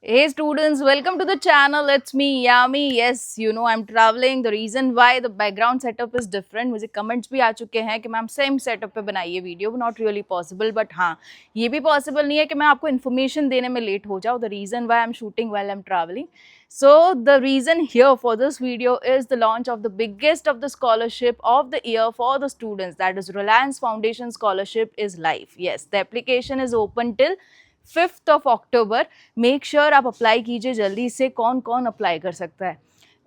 Hey students, welcome to the channel. It's me, Yami. Yes, you know I'm traveling. The reason why the background setup is different. मुझे comments भी आ चुके हैं कि ma'am same setup पे बनाइए video. Not really possible, but हाँ ये भी possible नहीं है कि मैं आपको information देने में late हो जाऊँ. The reason why I'm shooting while I'm traveling. So the reason here for this video is the launch of the biggest of the scholarship of the year for the students. That is Reliance Foundation Scholarship is live. Yes, the application is open till 5th of October. Make sure आप apply कीजिए जल्दी से. कौन कौन apply कर सकता है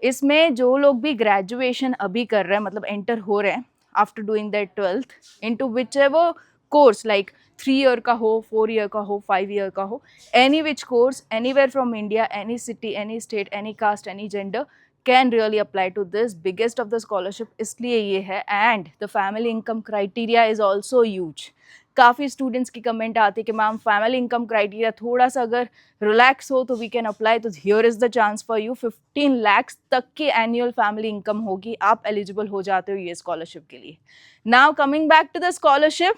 इसमें? जो लोग भी ग्रेजुएशन अभी कर रहे हैं, मतलब एंटर हो रहे हैं after doing that 12th into which ever course, like 3 year का हो, 4 ईयर का हो, 5 ईयर का हो, any which course, anywhere from India, any city, any state, any caste, any gender can really apply to this biggest of the scholarship. इसलिए ये है. And the family income criteria is also huge. काफ़ी students की comment आती है कि ma'am family income criteria थोड़ा सा अगर रिलैक्स हो तो वी कैन अप्लाई. तो here is the chance for you. 15 lakhs तक की एनुअल फैमिली इनकम होगी. आप एलिजिबल हो जाते हो ये स्कॉलरशिप के लिए. Now coming back to the scholarship,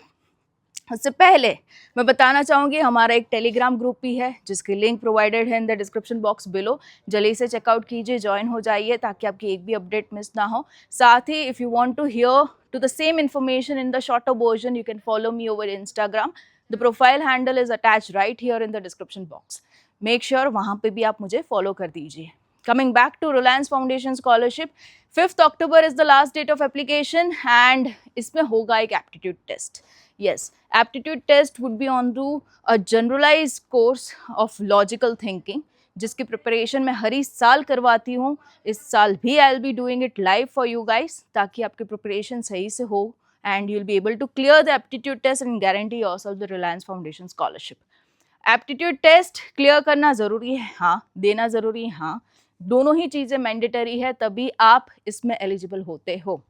उससे पहले मैं बताना चाहूँगी हमारा एक टेलीग्राम ग्रुप भी है जिसकी लिंक प्रोवाइडेड है इन द डिस्क्रिप्शन बॉक्स बिलो. जल्दी से चेकआउट कीजिए, ज्वाइन हो जाइए ताकि आपकी एक भी अपडेट मिस ना हो. साथ ही if you want to hear to the same information in the shorter version you can follow me over Instagram. The profile handle is attach right here in the description box. Make sure वहाँ पे भी आप मुझे follow कर दीजिए. Coming back to Reliance Foundation Scholarship, 5th October is the last date of application and इसमें होगा एक aptitude test. Yes, aptitude test would be on to a generalized course of logical thinking जिसकी preparation मैं हर साल करवाती हूँ. इस साल भी I will be doing it live for you guys ताकि आपकी प्रिपरेशन सही से हो and you will be able to clear the aptitude test and guarantee yourself the Reliance Foundation scholarship. Aptitude test clear करना ज़रूरी है, हाँ. देना ज़रूरी है, हाँ. दोनों ही चीज़ें मैंडेटरी है, तभी आप इसमें एलिजिबल होते हो.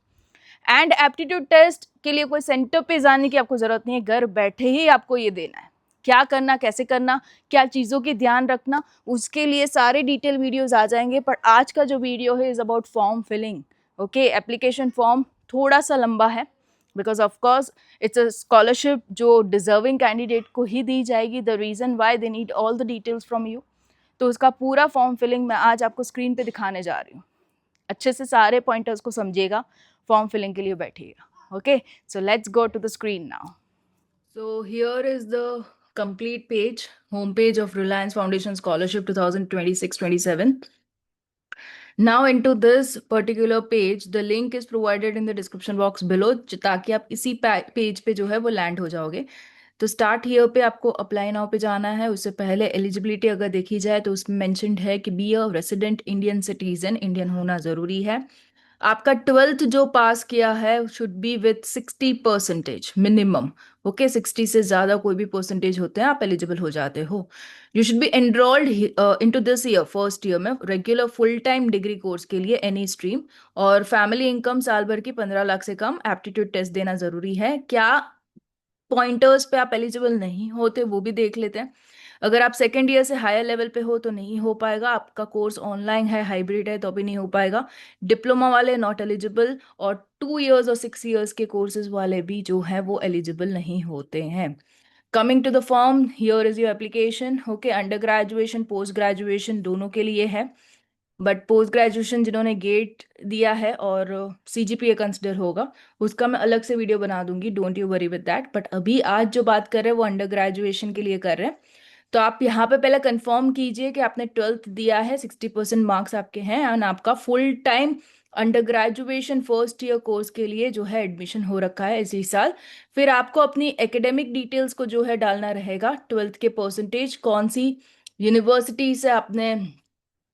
एंड एप्टीट्यूड टेस्ट के लिए कोई सेंटर पे जाने की आपको ज़रूरत नहीं है. घर बैठे ही आपको ये देना है. क्या करना, कैसे करना, क्या चीज़ों की ध्यान रखना, उसके लिए सारे डिटेल वीडियोस आ जाएंगे. पर आज का जो वीडियो है is about form filling. Okay, application form थोड़ा सा लंबा है because of course it's a scholarship जो डिजर्विंग कैंडिडेट को ही दी जाएगी. The reason why they need all the details from you. तो उसका पूरा फॉर्म फिलिंग मैं आज आपको स्क्रीन पे दिखाने जा रही हूँ. अच्छे से सारे पॉइंटर्स को समझिएगा, फॉर्म फिलिंग के लिए बैठिएगा. Okay, so let's go to the screen now. So here is the complete page, home page of Reliance Foundation Scholarship 2026-27. Now into this particular page, the link is provided in the description box below ताकि आप इसी page पे जो है वो land हो जाओगे. तो स्टार्ट हियर पे आपको अप्लाई नाउ पे जाना है. उससे पहले एलिजिबिलिटी अगर देखी जाए तो उसमें मेंशन्ड है कि be a resident Indian citizen, Indian होना ज़रूरी है. आपका 12th जो पास किया है should be with 60% minimum. Okay, 60 से ज़्यादा कोई भी परसेंटेज होते हैं आप एलिजिबल हो जाते हो. You should be enrolled into this year first year में regular full time degree course के लिए एनी स्ट्रीम. और फैमिली इनकम साल भर की 15 लाख से कम. एप्टीट्यूड टेस्ट देना ज़रूरी है. क्या पॉइंटर्स पे आप एलिजिबल नहीं होते वो भी देख लेते हैं. अगर आप सेकेंड ईयर से हायर लेवल पे हो तो नहीं हो पाएगा. आपका कोर्स ऑनलाइन है, हाइब्रिड है, तो भी नहीं हो पाएगा. डिप्लोमा वाले नॉट एलिजिबल, और 2 years और 6 years के कोर्सेज वाले भी जो है वो एलिजिबल नहीं होते हैं. Coming to the form, here is your application. Okay, under graduation, post graduation दोनों के लिए है. बट पोस्ट ग्रेजुएशन जिन्होंने गेट दिया है और CGPA कंसिडर होगा उसका मैं अलग से वीडियो बना दूंगी. Don't you worry with that. But अभी आज जो बात कर रहे हैं वो अंडर ग्रेजुएशन के लिए कर रहे हैं. तो आप यहाँ पे पहले कंफर्म कीजिए कि आपने 12th दिया है, 60% मार्क्स आपके हैं एंड आपका full time under graduation first year course के लिए जो है एडमिशन हो रखा है इसी साल. फिर आपको अपनी एकेडमिक डिटेल्स को जो है डालना रहेगा. 12th के परसेंटेज, कौन सी यूनिवर्सिटी से आपने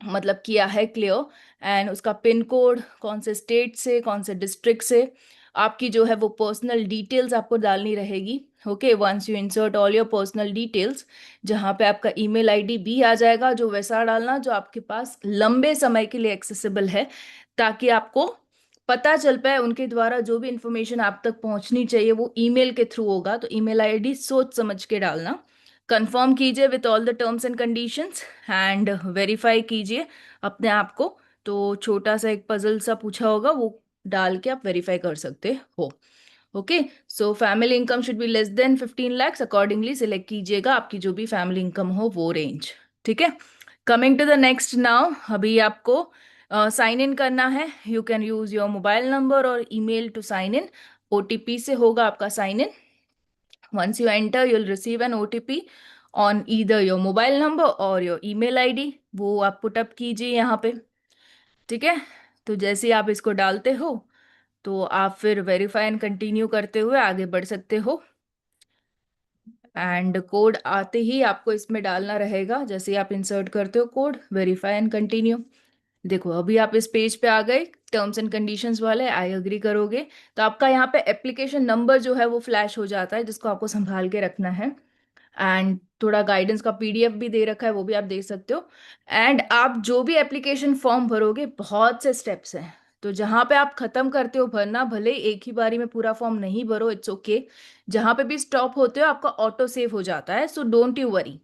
मतलब किया है क्लियर, एंड उसका पिन कोड, कौन से स्टेट से, कौन से डिस्ट्रिक्ट से. आपकी जो है वो पर्सनल डिटेल्स आपको डालनी रहेगी. Okay, once you insert all your personal details, जहाँ पे आपका ईमेल आईडी भी आ जाएगा, जो वैसा डालना जो आपके पास लंबे समय के लिए एक्सेसिबल है, ताकि आपको पता चल पाए उनके द्वारा जो भी इंफॉर्मेशन आप तक पहुंचनी चाहिए वो ईमेल के थ्रू होगा. तो ईमेल आईडी सोच समझ के डालना. कंफर्म कीजिए with all the terms and conditions and verify कीजिए अपने आप को. तो छोटा सा एक पजल सा पूछा होगा, वो डाल के आप वेरीफाई कर सकते हो. Okay, so family income should be less than 15 lakhs. Accordingly select कीजिएगा आपकी जो भी फैमिली इनकम हो वो रेंज. ठीक है, coming to the next now, अभी आपको साइन इन करना है. You can use your mobile number और email to sign in. OTP से होगा आपका sign in. Once you enter you will receive an OTP on either your mobile number और your email ID. वो आप put up कीजिए यहाँ पे. ठीक है. तो जैसे ही आप इसको डालते हो तो आप फिर वेरीफाई एंड कंटिन्यू करते हुए आगे बढ़ सकते हो. एंड कोड आते ही आपको इसमें डालना रहेगा. जैसे ही आप इंसर्ट करते हो कोड, वेरीफाई एंड कंटिन्यू. देखो अभी आप इस पेज पे आ गए, टर्म्स एंड कंडीशंस वाले, आई अग्री करोगे तो आपका यहाँ पे एप्लीकेशन नंबर जो है वो फ्लैश हो जाता है, जिसको आपको संभाल के रखना है. एंड थोड़ा गाइडेंस का पीडीएफ भी दे रखा है, वो भी आप देख सकते हो. एंड आप जो भी एप्लीकेशन फॉर्म भरोगे, बहुत से स्टेप्स हैं. तो जहाँ पे आप खत्म करते हो भरना, भले एक ही बारी में पूरा फॉर्म नहीं भरो, इट्स ओके. जहाँ पे भी स्टॉप होते हो आपका ऑटो सेव हो जाता है, so don't you worry.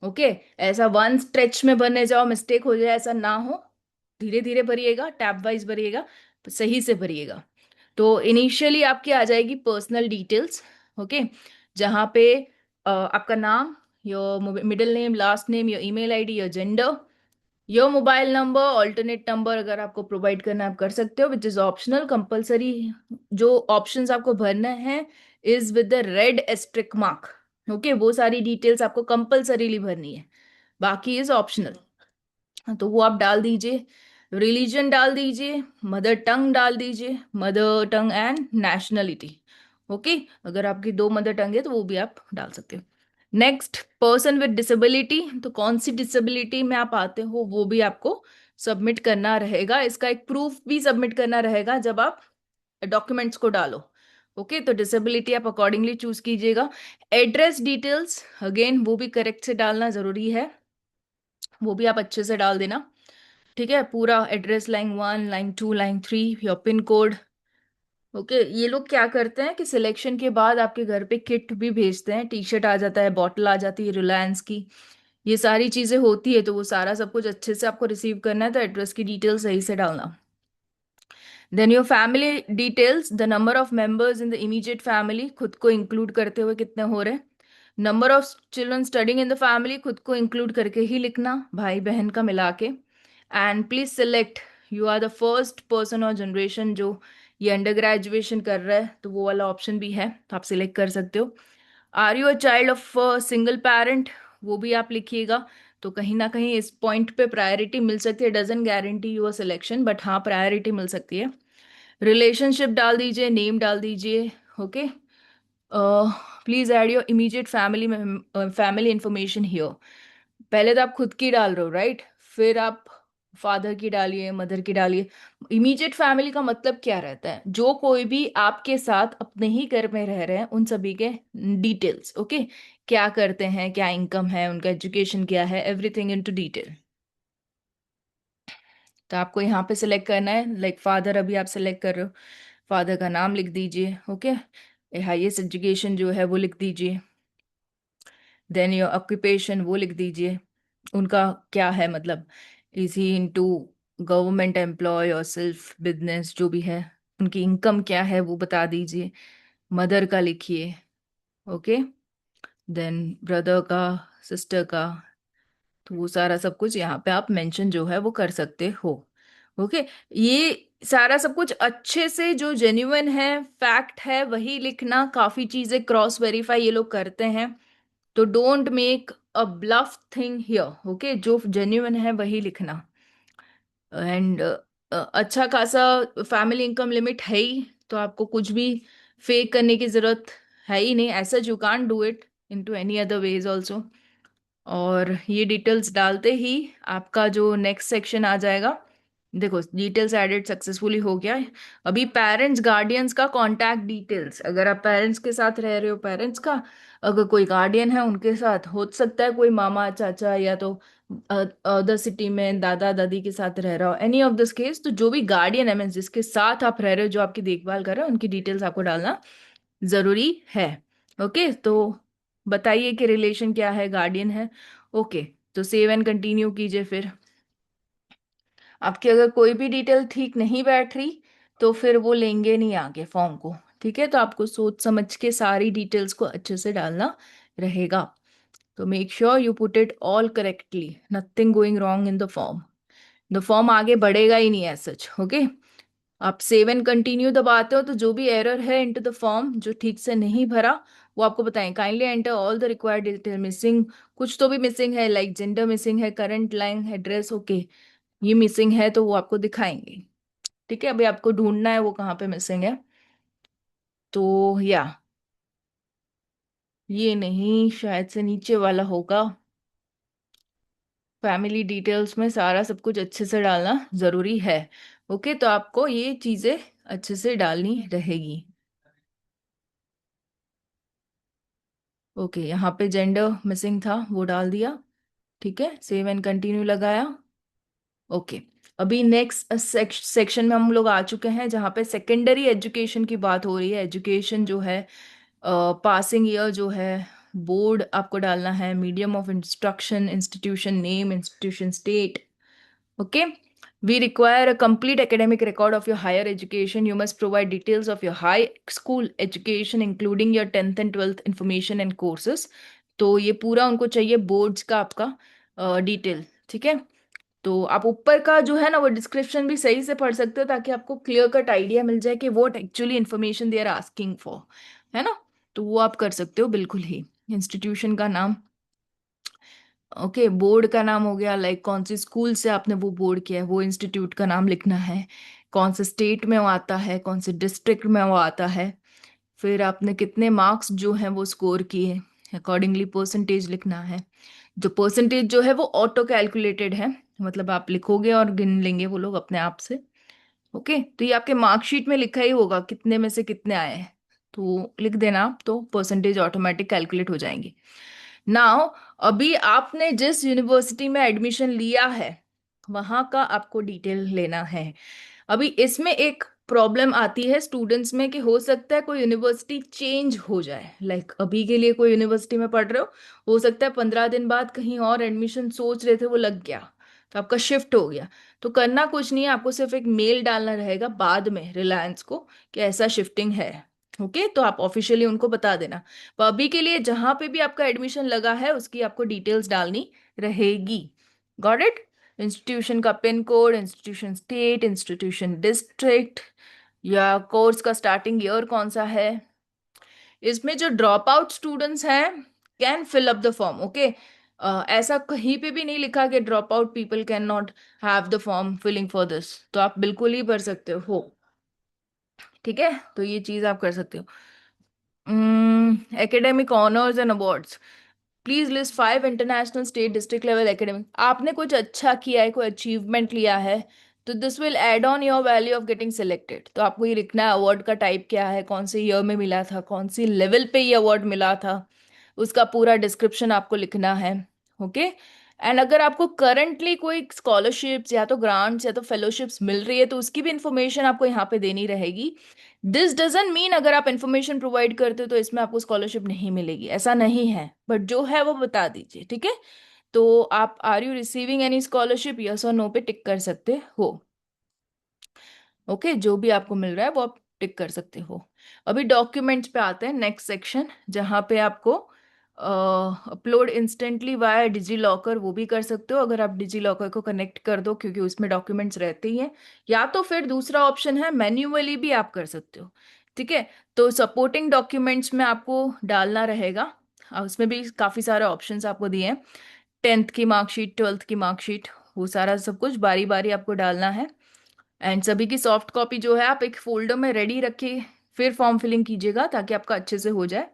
Okay. ऐसा वन स्ट्रेच में भरने जाओ, मिस्टेक हो जाए, ऐसा ना हो. धीरे धीरे भरिएगा, टैब वाइज भरिएगा, सही से भरिएगा. तो इनिशियली आपकी आ जाएगी पर्सनल डिटेल्स. ओके. जहाँ पे आपका नाम, your middle name, last name, your email ID, your gender, your mobile number, alternate number अगर आपको प्रोवाइड करना आप कर सकते हो, विच इज ऑप्शनल. कंपलसरी जो ऑप्शंस आपको भरना है is with the red asterisk mark. Okay. वो सारी डिटेल्स आपको कंपलसरीली भरनी है, बाकी इज ऑप्शनल. तो वो आप डाल दीजिए. रिलीजन डाल दीजिए, मदर टंग डाल दीजिए, mother tongue and nationality. Okay. अगर आपकी दो मदर टंग है तो वो भी आप डाल सकते हो. Next, person with disability. तो कौन सी डिसेबिलिटी में आप आते हो वो भी आपको सबमिट करना रहेगा. इसका एक प्रूफ भी सबमिट करना रहेगा जब आप डॉक्यूमेंट्स को डालो. ओके. तो डिसेबिलिटी आप अकॉर्डिंगली चूज कीजिएगा. एड्रेस डिटेल्स अगेन वो भी करेक्ट से डालना जरूरी है, वो भी आप अच्छे से डाल देना. ठीक है. पूरा address, line 1, line 2, line 3, your pin code. Okay. ये लोग क्या करते हैं कि सिलेक्शन के बाद आपके घर पे किट भी भेजते हैं. टी शर्ट आ जाता है, बॉटल आ जाती है रिलायंस की, ये सारी चीजें होती है. तो वो सारा सब कुछ अच्छे से आपको रिसीव करना है, तो एड्रेस की डिटेल सही से डालना. Then your family details, the number of members in the immediate family, खुद को इंक्लूड करते हुए कितने हो रहे. Number of children studying in the family, खुद को इंक्लूड करके ही लिखना, भाई बहन का मिला के. And please select, you are the first person और जनरेशन जो ये अंडर ग्रेजुएशन कर रहा है, तो वो वाला ऑप्शन भी है, तो आप सिलेक्ट कर सकते हो. Are you a child of single parent, वो भी आप लिखिएगा. तो कहीं ना कहीं इस पॉइंट पे प्रायोरिटी मिल सकती है. Doesn't guarantee your selection, but हाँ प्रायोरिटी मिल सकती है. रिलेशनशिप डाल दीजिए, नेम डाल दीजिए. Okay. Please add your immediate family information here. पहले तो आप खुद की डाल रहे हो, राइट? फिर आप फादर की डालिए, मदर की डालिए. इमीडिएट फैमिली का मतलब क्या रहता है? जो कोई भी आपके साथ अपने ही घर में रह रहे हैं, उन सभी के डिटेल्स. ओके. क्या करते हैं, क्या इनकम है, उनका एजुकेशन क्या है, एवरीथिंग इनटू डिटेल. तो आपको यहाँ पे सिलेक्ट करना है. लाइक फादर अभी आप सिलेक्ट कर रहे हो, फादर का नाम लिख दीजिए. ओके. हाईएस्ट एजुकेशन जो है वो लिख दीजिए. देन योर ऑक्यूपेशन वो लिख दीजिए. उनका क्या है, मतलब is he into government employ और सेल्फ बिजनेस, जो भी है. उनकी इनकम क्या है वो बता दीजिए. मदर का लिखिए. ओके. देन ब्रदर का, सिस्टर का. तो वो सारा सब कुछ यहाँ पे आप मेंशन जो है वो कर सकते हो. ओके. ये सारा सब कुछ अच्छे से जो जेन्युइन है, फैक्ट है, वही लिखना. काफी चीजें क्रॉस वेरीफाई ये लोग करते हैं, तो don't make a bluff thing here. Okay. जो जेन्युइन है वही लिखना. एंड अच्छा खासा फैमिली इनकम लिमिट है ही, तो आपको कुछ भी फेक करने की जरूरत है ही नहीं. ऐसा you can't do it into any other ways also. और ये डिटेल्स डालते ही आपका जो नेक्स्ट सेक्शन आ जाएगा. देखो डिटेल्स एडेड सक्सेसफुली हो गया है. अभी पेरेंट्स गार्डियंस का कांटेक्ट डिटेल्स, अगर आप पेरेंट्स के साथ रह रहे हो, पेरेंट्स का, अगर कोई गार्डियन है उनके साथ, हो सकता है कोई मामा चाचा या तो अदर सिटी में दादा दादी के साथ रह रहा हो, एनी ऑफ दिस केस. तो जो भी गार्डियन है, मीन जिसके साथ आप रह रहे हो, जो आपकी देखभाल कर रहे हो, उनकी डिटेल्स आपको डालना जरूरी है. ओके. तो बताइए कि रिलेशन क्या है, गार्डियन है. ओके. तो सेव एंड कंटिन्यू कीजिए. फिर आपकी अगर कोई भी डिटेल ठीक नहीं बैठ रही तो फिर वो लेंगे नहीं आगे फॉर्म को. ठीक है. तो आपको सोच समझ के सारी डिटेल्स को अच्छे से डालना रहेगा. तो make sure you put it all correctly, nothing going wrong in the form आगे बढ़ेगा ही नहीं है सच। ओके, आप सेव एंड कंटिन्यू दबाते हो तो जो भी एरर है इनटू द फॉर्म, जो ठीक से नहीं भरा, वो आपको बताएं। Kindly enter all the required detail missing, कुछ तो भी मिसिंग है, लाइक जेंडर मिसिंग है, करंट लाइन एड्रेस, ओके ये मिसिंग है तो वो आपको दिखाएंगे। ठीक है, अभी आपको ढूंढना है वो कहाँ पे मिसिंग है। तो या ये नहीं, शायद से नीचे वाला होगा। फैमिली डिटेल्स में सारा सब कुछ अच्छे से डालना जरूरी है। ओके, तो आपको ये चीजें अच्छे से डालनी रहेगी। ओके, यहाँ पे जेंडर मिसिंग था वो डाल दिया। ठीक है, सेव एंड कंटिन्यू लगाया। ओके, अभी नेक्स्ट सेक्शन में हम लोग आ चुके हैं जहाँ पे सेकेंडरी एजुकेशन की बात हो रही है। एजुकेशन जो है, पासिंग ईयर जो है, बोर्ड आपको डालना है, medium of instruction, institution name, institution state. Okay, we require a complete academic record of your higher education. You must provide details of your high school education, including your 10th and 12th information and courses. तो ये पूरा उनको चाहिए boards का आपका detail. ठीक है, तो आप ऊपर का जो है ना वो डिस्क्रिप्शन भी सही से पढ़ सकते हो ताकि आपको क्लियर कट आइडिया मिल जाए कि what actually information they are asking for, है ना। तो वो आप कर सकते हो बिल्कुल ही। इंस्टीट्यूशन का नाम, ओके बोर्ड का नाम हो गया, लाइक कौन सी स्कूल से आपने वो बोर्ड किया है वो इंस्टीट्यूट का नाम लिखना है, कौन से स्टेट में वो आता है, कौन से डिस्ट्रिक्ट में वो आता है, फिर आपने कितने मार्क्स जो हैं वो स्कोर किए, अकॉर्डिंगली परसेंटेज लिखना है। जो परसेंटेज जो है वो ऑटो कैलकुलेटेड है, मतलब आप लिखोगे और गिन लेंगे वो लोग अपने आप से। ओके, तो ये आपके मार्कशीट में लिखा ही होगा कितने में से कितने आए हैं, तो लिख देना आप, तो परसेंटेज ऑटोमेटिक कैलकुलेट हो जाएंगे। नाउ, अभी आपने जिस यूनिवर्सिटी में एडमिशन लिया है वहां का आपको डिटेल लेना है। अभी इसमें एक प्रॉब्लम आती है स्टूडेंट्स में कि हो सकता है कोई यूनिवर्सिटी चेंज हो जाए, लाइक अभी के लिए कोई यूनिवर्सिटी में पढ़ रहे हो सकता है 15 दिन बाद कहीं और एडमिशन सोच रहे थे वो लग गया, तो आपका शिफ्ट हो गया। तो करना कुछ नहीं है, आपको सिर्फ एक मेल डालना रहेगा बाद में रिलायंस को कि ऐसा शिफ्टिंग है। ओके, तो आप ऑफिशियली उनको बता देना। पर अभी के लिए जहां पे भी आपका एडमिशन लगा है उसकी आपको डिटेल्स डालनी रहेगी। Got it. इंस्टीट्यूशन का pin code, institution state, institution district, या कोर्स का स्टार्टिंग ईयर कौन सा है। इसमें जो ड्रॉप आउट स्टूडेंट्स हैं can fill up the form. Okay, ऐसा कहीं पे भी नहीं लिखा कि drop out people can not have the form filling for this, तो आप बिल्कुल ही भर सकते हो। ठीक है, तो ये चीज आप कर सकते हो। Academic honours and awards, please list 5 international state district level academic. आपने कुछ अच्छा किया है, कोई अचीवमेंट लिया है, तो this will add on your value of getting selected. तो आपको ये लिखना है अवार्ड का टाइप क्या है, कौन से ईयर में मिला था, कौन सी लेवल पे ये अवार्ड मिला था, उसका पूरा डिस्क्रिप्शन आपको लिखना है। ओके, एंड अगर आपको करंटली कोई स्कॉलरशिप्स या तो ग्रांट्स या तो फेलोशिप्स मिल रही है तो उसकी भी इंफॉर्मेशन आपको यहाँ पे देनी रहेगी। दिस डजंट मीन अगर आप इंफॉर्मेशन प्रोवाइड करते हो तो इसमें आपको स्कॉलरशिप नहीं मिलेगी, ऐसा नहीं है, बट जो है वो बता दीजिए। ठीक है, तो आप are you receiving any scholarship, yes और नो पे टिक कर सकते हो। ओके, जो भी आपको मिल रहा है वो आप टिक कर सकते हो। अभी डॉक्यूमेंट्स पे आते हैं, नेक्स्ट सेक्शन जहाँ पे आपको upload instantly via digi locker, वो भी कर सकते हो अगर आप डिजी लॉकर को कनेक्ट कर दो, क्योंकि उसमें डॉक्यूमेंट्स रहते ही हैं। या तो फिर दूसरा ऑप्शन है मैन्युअली भी आप कर सकते हो। ठीक है, तो सपोर्टिंग डॉक्यूमेंट्स में आपको डालना रहेगा, उसमें भी काफ़ी सारे ऑप्शंस आपको दिए हैं। 10th की मार्कशीट, 12th की मार्कशीट, वो सारा सब कुछ बारी बारी आपको डालना है। एंड सभी की सॉफ्ट कॉपी जो है आप एक फोल्डर में रेडी रखिए, फिर फॉर्म फिलिंग कीजिएगा ताकि आपका अच्छे से हो जाए।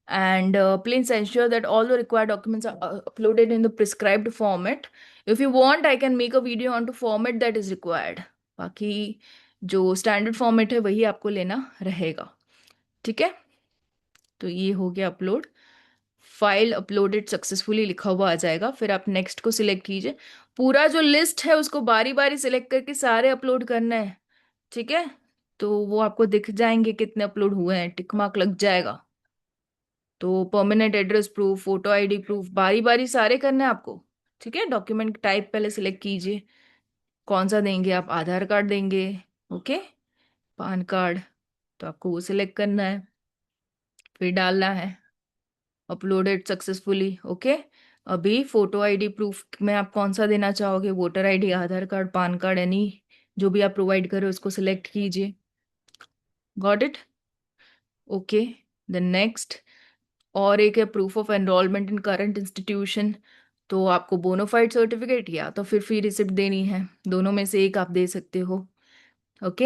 And please ensure that all the required documents are uploaded in the prescribed format. If you want I can make a video on to format that is required. बाकी जो स्टैंडर्ड फॉर्मेट है वही आपको लेना रहेगा। ठीक है, तो ये हो गया अपलोड। फाइल अपलोडेड सक्सेसफुली लिखा हुआ आ जाएगा, फिर आप नेक्स्ट को सिलेक्ट कीजिए। पूरा जो लिस्ट है उसको बारी बारी सिलेक्ट करके सारे अपलोड करना है। ठीक है, तो वो आपको दिख जाएंगे कितने अपलोड हुए हैं, टिक मार्क लग जाएगा। तो permanent address proof, photo ID proof, बारी बारी सारे करने हैं आपको। ठीक है, डॉक्यूमेंट टाइप पहले सिलेक्ट कीजिए, कौन सा देंगे आप, आधार कार्ड देंगे, ओके, पान कार्ड, तो आपको वो सिलेक्ट करना है, फिर डालना है। Uploaded successfully. ओके, अभी फोटो आईडी प्रूफ में आप कौन सा देना चाहोगे? Voter ID, Aadhaar card, PAN card, any जो भी आप प्रोवाइड करो उसको सिलेक्ट कीजिए। Got it? Okay, then next. और एक है proof of enrolment in current institution. तो आपको बोनाफाइड सर्टिफिकेट या तो फिर फी रिसिप्ट देनी है, दोनों में से एक आप दे सकते हो। ओके,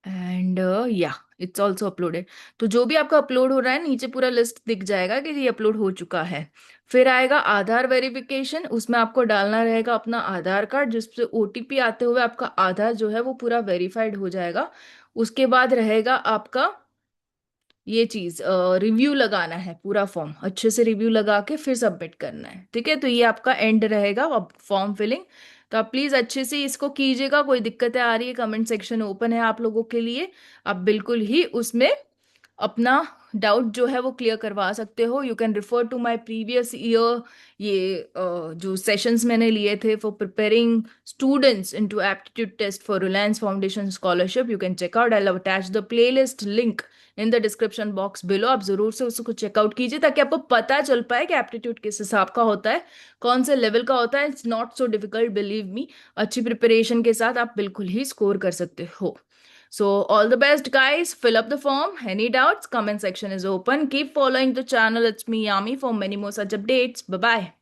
एंड या इट्स ऑल्सो अपलोडेड। तो जो भी आपका अपलोड हो रहा है नीचे पूरा लिस्ट दिख जाएगा कि ये अपलोड हो चुका है। फिर आएगा आधार वेरिफिकेशन, उसमें आपको डालना रहेगा अपना आधार कार्ड, जिससे ओटीपी आते हुए आपका आधार जो है वो पूरा वेरीफाइड हो जाएगा। उसके बाद रहेगा आपका ये चीज, रिव्यू लगाना है, पूरा फॉर्म अच्छे से रिव्यू लगा के फिर सबमिट करना है। ठीक है, तो ये आपका एंड रहेगा अब फॉर्म फिलिंग। तो आप प्लीज अच्छे से इसको कीजिएगा। कोई दिक्कतें आ रही है, कमेंट सेक्शन ओपन है आप लोगों के लिए। आप बिल्कुल ही उसमें अपना डाउट जो है वो क्लियर करवा सकते हो। You can refer to my previous year, ये जो सेशंस मैंने लिए थे for preparing students into aptitude test for Reliance Foundation scholarship. You can check out, I have attach the playlist link in the description box below. आप जरूर से उसको checkout कीजिए ताकि आपको पता चल पाए कि एप्टीट्यूड किस हिसाब का होता है, कौन से लेवल का होता है। It's not so difficult, believe me. अच्छी प्रिपरेशन के साथ आप बिल्कुल ही स्कोर कर सकते हो। So all the best guys, fill up the form. Any doubts? Comment section is open. Keep following the channel. It's me Yami for many more such updates. Bye bye.